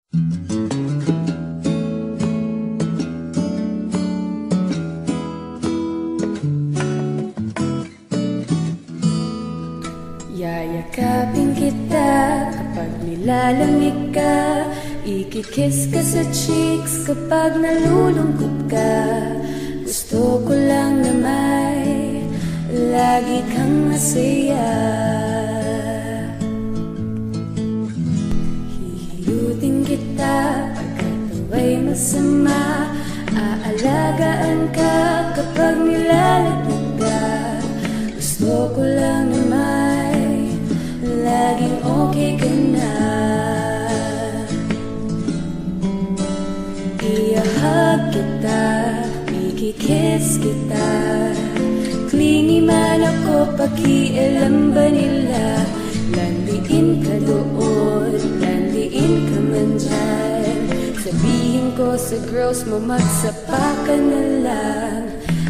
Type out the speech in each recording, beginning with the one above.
Yayakapin kita kapag nilalamig ka, ikikiss ka sa cheeks kapag nalulungkot ka. Gusto ko lang na may lagi kang masaya. Hihilutin kita pagkat awa'y masama, aalagaan ka kapag nilalamig ka. Gusto ko lang na may laging okay ka na. Iahag kita, ikikiss kita, clingy man ako, pakialam ba nila? Landiin ka doon, landiin ka man dyan. Sabihin ko sa girls mo, magsapa ka na lang.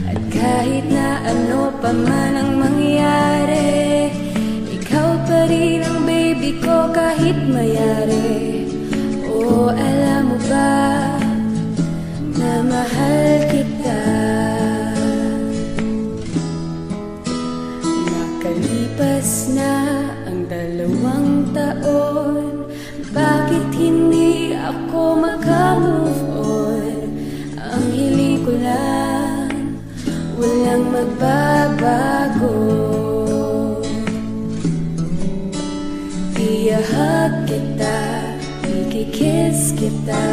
At kahit na ano pa man ang mangyari, ikaw pa rin ang baby ko kahit mayari. Oh, alam mo ba na mahal kita? Nakalipas na ang 2 taon, bakit hindi ako makamove on? Ang hiling ko lang, walang magbabago. Iahag kita, ikikiss kita,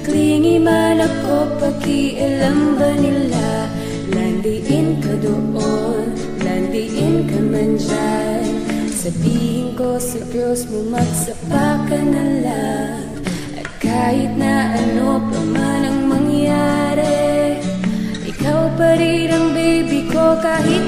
clingy man ako, pakialam ba nila? Landiin ka doon, landiin ka man dyan. Sabihin ko sa girls mo, magsapa ka na lang. At kahit na ano pa man ang mangyari, ikaw pa rin ang baby ko kahit